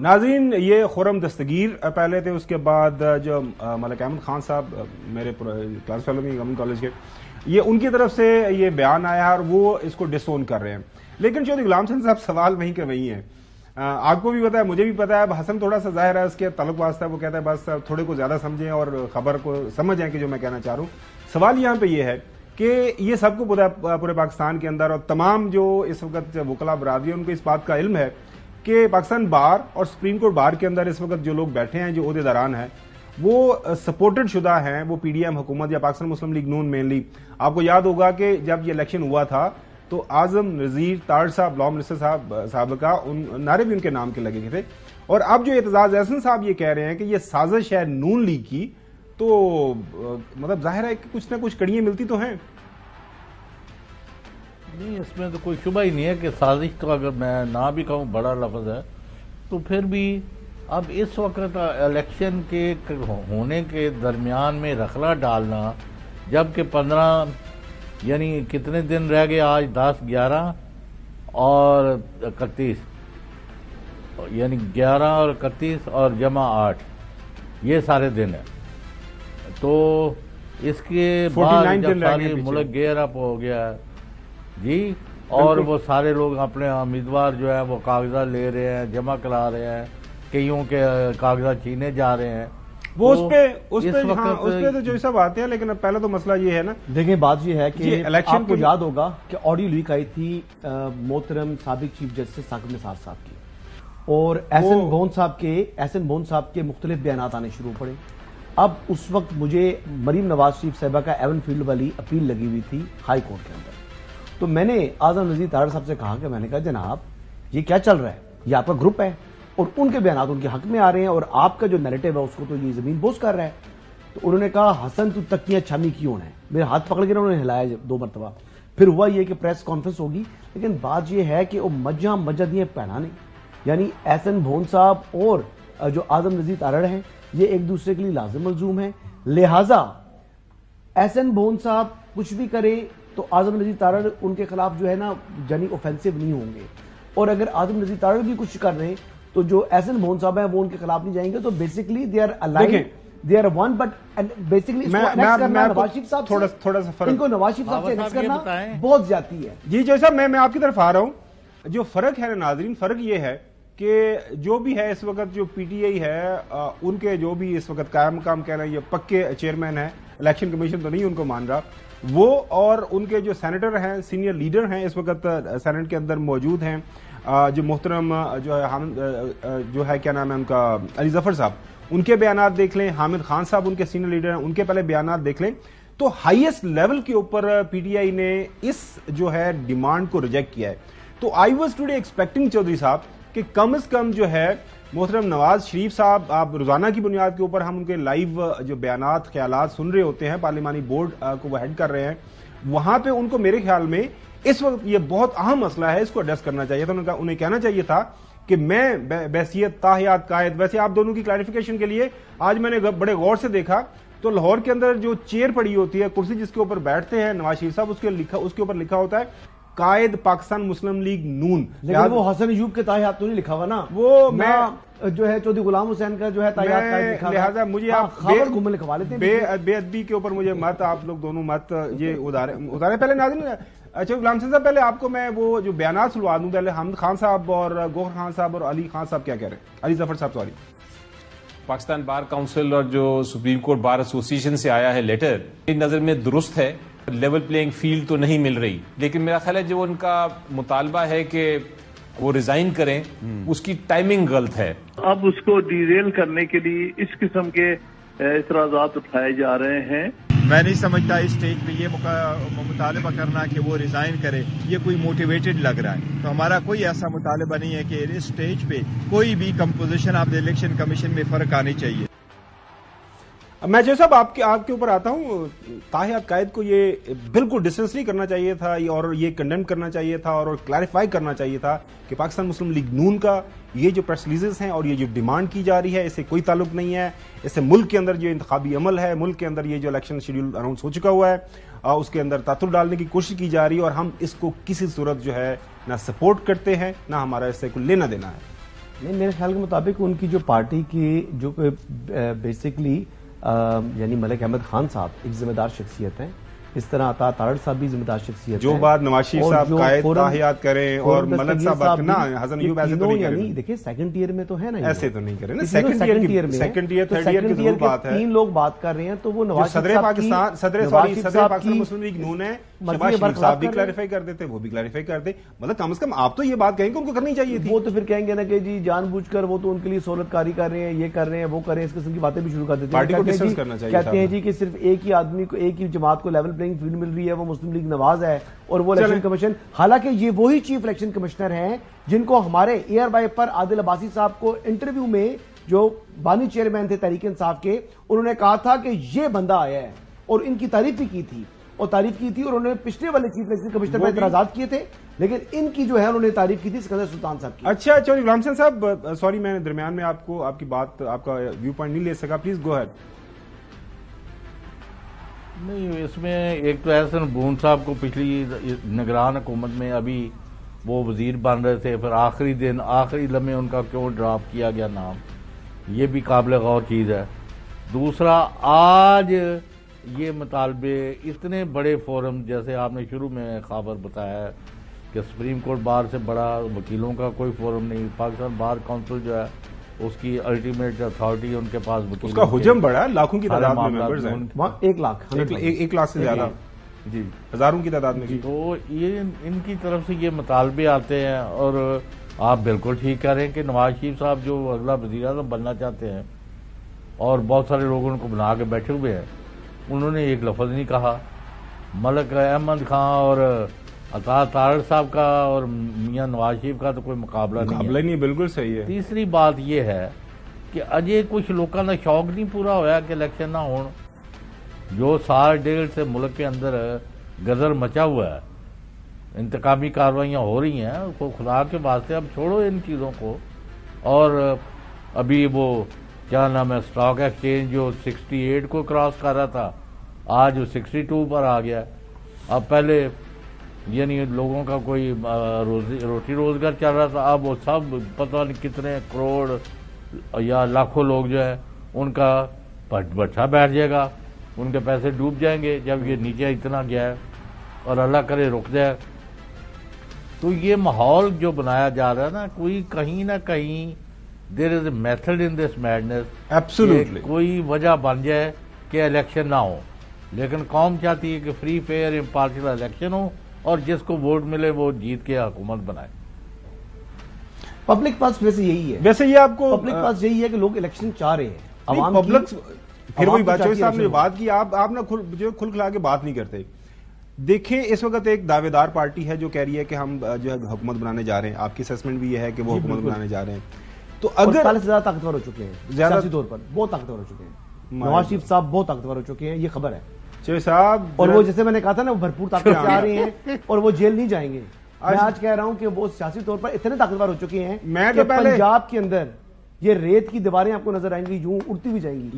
नाज़रीन, ये खुरम दस्तगीर पहले थे, उसके बाद जो मलिक अहमद खान साहब मेरे क्लास फेलो में गवर्नमेंट कॉलेज के, ये उनकी तरफ से ये बयान आया और वो इसको डिसोन कर रहे हैं। लेकिन चौधरी गुलाम हसन साहब सवाल वहीं के वहीं है। आपको भी पता है, मुझे भी पता है, हसन थोड़ा सा जाहिर है उसके ताल्लुक वास्ता है, वो कहता है बस थोड़े को ज्यादा समझें और खबर को समझें कि जो मैं कहना चाह रहा हूं। सवाल यहां पे ये है कि ये सबको पूरे पाकिस्तान के अंदर और तमाम जो इस वक्त वकला बरादरी उनको इस बात का इल्म है कि पाकिस्तान बार और सुप्रीम कोर्ट बार के अंदर इस वक्त जो लोग बैठे हैं, जो ओहदेदारान हैं, वो सपोर्टेड शुदा हैं, वो पीडीएम हुकूमत या पाकिस्तान मुस्लिम लीग नून मेनली। आपको याद होगा कि जब ये इलेक्शन हुआ था तो आजम नजीर तारड़ साहब, लॉ मिनिस्टर साहब का नारे भी उनके नाम के लगे थे। और अब जो एतजाज एहसन साहब ये कह रहे हैं कि ये साजिश है नून लीग की, तो मतलब जाहिर है कि कुछ ना कुछ कड़ियां मिलती तो हैं। नहीं, इसमें तो कोई शुबा ही नहीं है कि साजिश तो अगर मैं ना भी कहूँ बड़ा लफ्ज है, तो फिर भी अब इस वक्त इलेक्शन के होने के दरमियान में रखला डालना, जबकि 15 यानी कितने दिन रह गए आज, 10, 11 और 31, यानी 11 और 31 और जमा 8, ये सारे दिन है। तो इसके बाद जब सारी मुल्क गेयर अप हो गया जी, और वो सारे लोग अपने उम्मीदवार जो है वो कागजात ले रहे हैं, जमा करा रहे हैं, कईयों के कागजात छीने जा रहे हैं, वो उस पे तो जो सब आते हैं। लेकिन अब पहले तो मसला ये है ना, देखिए बात ये है कि आपको याद होगा कि ऑडियो लीक आई थी मोहतरम साबिक चीफ जस्टिस साकिब निसार साहब की, और एहसन बोन साहब के मुख्तलिफ बयान आने शुरू पड़े। अब उस वक्त मुझे मरीम नवाज शरीफ साहबा का एवन फील्ड वाली अपील लगी हुई थी हाई कोर्ट के अंदर। तो मैंने आजम नजीर तारड़ साहब से कहा कि मैंने कहा जनाब ये क्या चल रहा है, ये आपका ग्रुप है और उनके बयान उनके हक में आ रहे हैं और आपका जो नैरेटिव है उसको तो ये जमीन बोझ कर रहा है। तो उन्होंने कहा हसन तू तकियां छामी क्यों है, मेरे हाथ पकड़ के उन्होंने हिलाया 2 मरतबा। फिर हुआ ये कि प्रेस कॉन्फ्रेंस होगी, लेकिन बात यह है कि वो मज्जा दिए पहना नहीं, यानी एहसन बोन साहब और जो आजम नजीर तारड़ हैं ये एक दूसरे के लिए लाजिम मलजूम है। लिहाजा एहसन बोन साहब कुछ भी करे तो आजम नजीर तारड़ उनके खिलाफ जो है ना जानी ऑफेंसिव नहीं होंगे, और अगर आजम नजीर तारड़ भी कुछ कर रहे हैं तो जो एहसन बोन साहब है वो उनके खिलाफ नहीं जाएंगे। तो basically they are aligned, they are one, but basically Nawaz Sharif साहब थोड़ा सा फर्क, इनको नवाज शरीफ साहब से नेक्स्ट करना बहुत ज्यादा है जी। जैसा मैं आपकी तरफ आ रहा हूं, जो फर्क है ना नाजरीन, फर्क ये है कि जो भी है इस वक्त जो पीटीआई है उनके जो भी इस वक्त कायम काम कह रहे हैं, ये पक्के चेयरमैन है, इलेक्शन कमीशन तो नहीं उनको मान रहा, वो और उनके जो सेनेटर हैं, सीनियर लीडर हैं इस वक्त सेनेट के अंदर मौजूद हैं, जो मोहतरम जो है जो है क्या नाम है उनका, अली जफर साहब, उनके बयानात देख लें, हामिद खान साहब उनके सीनियर लीडर हैं, उनके पहले बयानात देख लें, तो हाईएस्ट लेवल के ऊपर पीटीआई ने इस जो है डिमांड को रिजेक्ट किया है। तो I was today expecting Chaudhary साहब कि कम से कम जो है मोहतरम नवाज शरीफ साहब, आप रोजाना की बुनियाद के ऊपर हम उनके लाइव जो बयानात ख्यालात सुन रहे होते हैं, पार्लिमानी बोर्ड को वो हेड कर रहे हैं, वहां पे उनको मेरे ख्याल में इस वक्त ये बहुत अहम मसला है, इसको एड्रेस करना चाहिए था। उन्हें कहना चाहिए था कि मैं बैसियत ताहियात कायद, वैसे आप दोनों की क्लैरिफिकेशन के लिए आज मैंने बड़े गौर से देखा तो लाहौर के अंदर जो चेयर पड़ी होती है, कुर्सी जिसके ऊपर बैठते हैं नवाज शरीफ साहब, उसके ऊपर लिखा होता है कायद पाकिस्तान मुस्लिम लीग नून। लेकिन वो हसन अयूब के ताहियात तो नहीं लिखा हुआ ना, वो मैं जो है चौधरी गुलाम हुसैन का जो है ताहियात लिखा, लिहाजा मुझे आप खबर लिखवा लेते हैं। बेअदबी के ऊपर मुझे मत, आप लोग दोनों मत ये उतारे। पहले नाज़रीन, अच्छा गुलाम साहब, पहले आपको मैं वो जो बयानात सुनवा दूं, पहले हामिद खान साहब और गौहर खान साहब और अली खान साहब क्या कह रहे हैं। अली जफर साहब, सॉरी। पाकिस्तान बार काउंसिल और जो सुप्रीम कोर्ट बार एसोसिएशन से आया है लेटर, मेरी नजर में दुरुस्त है, लेवल प्लेइंग फील्ड तो नहीं मिल रही, लेकिन मेरा ख्याल है जो उनका मुतालबा है कि वो रिजाइन करें, उसकी टाइमिंग गलत है। अब उसको डिरेल करने के लिए इस किस्म के इतराजात उठाए जा रहे हैं। मैं नहीं समझता इस स्टेज पे ये मुतालबा करना कि वो रिजाइन करे, ये कोई मोटिवेटेड लग रहा है। तो हमारा कोई ऐसा मुतालबा नहीं है कि इस स्टेज पे कोई भी composition of the election commission में फर्क आनी चाहिए। मैं जो साहब आपके ऊपर आता हूं, ताहियात कायद को ये बिल्कुल डिस्टेंस नहीं करना चाहिए था और ये कंडेम करना चाहिए था और क्लैरिफाई करना चाहिए था कि पाकिस्तान मुस्लिम लीग नून का ये जो प्रेस रिलीजेस हैं और ये जो डिमांड की जा रही है, इससे कोई ताल्लुक नहीं है। इससे मुल्क के अंदर जो इंतखाबी अमल है, मुल्क के अंदर ये जो इलेक्शन शेड्यूल अनाउंस हो चुका हुआ है, उसके अंदर तातुल डालने की कोशिश की जा रही है और हम इसको किसी सूरत जो है ना सपोर्ट करते हैं, ना हमारा इससे कोई लेना देना है। نہیں، میرے خیال کے مطابق ان کی جو پارٹی کی جو بیسکلی یعنی ملک احمد خان صاحب ایک ذمہ دار شخصیت ہیں، اس طرح عطا تارڑ صاحب بھی ذمہ دار شخصیت ہیں. جو بات نواز شریف صاحب قائد تاحیات کریں اور ملک صاحب نہ حسن ایوب ایسے تو نہیں کریں. دیکھیں سیکنڈ ٹیئر میں تو ہے نا، ایسے تو نہیں کریں نا. سیکنڈ ٹیئر میں تھرڈ ایئر کی ضرور بات ہے. 3 لوگ بات کر رہے ہیں تو وہ نواز صدر پاکستان پاکستان مسلم لیگ نون ہے، شہباز شریف صاحب بھی کلیریفائی کر دیتے، وہ بھی کلیریفائی کر دے. مطلب کم از کم آپ تو یہ بات کہیں کہ ان کو کرنی چاہیے تھی. وہ تو پھر کہیں گے نا کہ جی جان بوجھ کر وہ تو ان کے لیے سہولت کاری کر رہے ہیں، یہ کر رہے ہیں، وہ کر رہے ہیں، اس قسم کی باتیں بھی شروع کر دیتے ہیں. پارٹی کو ڈسکس کرنا چاہیے. کہتے ہیں جی کہ صرف ایک ہی آدمی کو، ایک ہی جماعت کو لیول پلینگ فیلڈ مل رہی ہے، وہ مسلم لیگ نواز ہے اور وہ الیکشن کمیشن. حالانکہ یہ وہی چیف الیکشن کمشنر ہیں جن کو ہمارے ایئر بائی پر عادل عباسی صاحب کو انٹرویو میں، جو بانی چیئرمین تھے تحریک انصاف کے، انہوں نے کہا تھا کہ یہ بندہ آیا ہے اور ان کی تعریف بھی کی تھی اور انہوں نے پچھلے والے چیف الیکشن کمشنر میں اعتراضات کیے تھے، لیکن ان کی جو ہے انہوں نے تعریف کی تھی سکندر سلطان صاحب کی. اچھا چودھری غلام حسین صاحب، سوری میں درمیان میں آپ کی بات، آپ کا ویو پوائنٹ نہیں لے سکا، پلیز گو ہیڈ. نہیں، اس میں ایک تو احسن بون صاحب کو پچھلی نگران حکومت میں ابھی وہ وزیر بن رہے تھے، پھر آخری لمحے ان کا کیوں ڈراپ کیا گیا نام، یہ بھی قابل غور چیز ہے. دوسرا، آج یہ مطالبے اتنے بڑے فورم، جیسے آپ نے شروع میں خبر بتایا کہ سپریم کورٹ بار سے بڑا وکیلوں کا کوئی فورم نہیں، پاکستان بار کونسل جو ہے اس کی الٹیمیٹ اتھارٹی ان کے پاس وکیل، اس کا حجم بڑا ہے، لاکھوں کی تعداد میں ممبرز ہیں، 1 لاکھ سے زیادہ، جی ہزاروں کی تعداد میں. تو یہ ان کی طرف سے یہ مطالبے آتے ہیں. اور آپ بالکل ٹھیک کہہ رہے ہیں کہ نواز شریف صاحب جو اگلا وزیر اعظم بننا چاہتے ہیں اور بہت سارے لوگ ان کو بنا کے بیٹھے ہوئے ہیں، انہوں نے ایک لفظ نہیں کہا. ملک احمد خان اور عطا تارڑ صاحب کا اور میاں نواز شریف کا تو کوئی مقابلہ نہیں. بالکل صحیح ہے. تیسری بات یہ ہے کہ اجے کچھ لوگوں کا شوق نہیں پورا ہویا کہ الیکشن نہ ہون. جو 1.5 سے ملک کے اندر گدر مچا ہوا ہے، انتقامی کارروائیاں ہو رہی ہیں، کو خدا کے واسطے اب چھوڑو ان چیزوں کو. اور ابھی وہ کیا نام ہے، اسٹاک ایکسچینج جو 68 کو کراس کر رہا تھا، آج وہ 62 پر آ گیا. اب پہلے یعنی لوگوں کا کوئی روٹی روزگار چل رہا تھا، اب وہ سب پتہ نہیں کتنے کروڑ یا لاکھوں لوگ جو ہے ان کا بٹھا بیٹھ جائے گا، ان کے پیسے ڈوب جائیں گے جب یہ نیچے اتنا گیا ہے، اور اللہ کرے رک جائے. تو یہ ماحول جو بنایا جا رہا ہے نا، کوئی کہیں نہ کہیں there is a method in this madness. Absolutely کوئی وجہ بن جائے کہ الیکشن نہ ہو، لیکن قوم چاہتی ہے کہ فری فیئر امپارشل الیکشن ہو اور جس کو ووٹ ملے وہ جیت کے حکومت بنائے. پبلک پاس ویسے یہی ہے، ویسے یہ آپ کو پبلک پاس یہی ہے کہ لوگ الیکشن چاہ رہے ہیں. عوام پبلک پھر وہی بات چوہدری صاحب نے بات کی، آپ نا کھل کھلا کے بات نہیں کرتے. دیکھیں اس وقت ایک دعوے دار پارٹی ہے جو کہہ رہی ہے کہ ہم جو ہے حکومت بنانے جا رہے ہیں. آپ کی اسسمنٹ بھی یہ ہے کہ وہ حکومت بنانے جا رہے ہیں. تو اگر پہلے سے زیادہ طاقتور ہو چکے ہیں، سیاسی طور پر بہت طاقتور ہو چکے ہیں. نواز شریف صاحب بہت طاقتور ہو چکے ہیں، یہ خبر ہے چوہدری صاحب. اور وہ جیسے میں نے کہا تھا نا، وہ بھرپور طاقت سے آ رہے ہیں اور وہ جیل نہیں جائیں گے. میں آج کہہ رہا ہوں کہ وہ سیاسی طور پر اتنے طاقتور ہو چکے ہیں کہ پنجاب کے اندر یہ ریت کی دیواریں آپ کو نظر آئیں گی، یوں اڑتی بھی جائیں گی.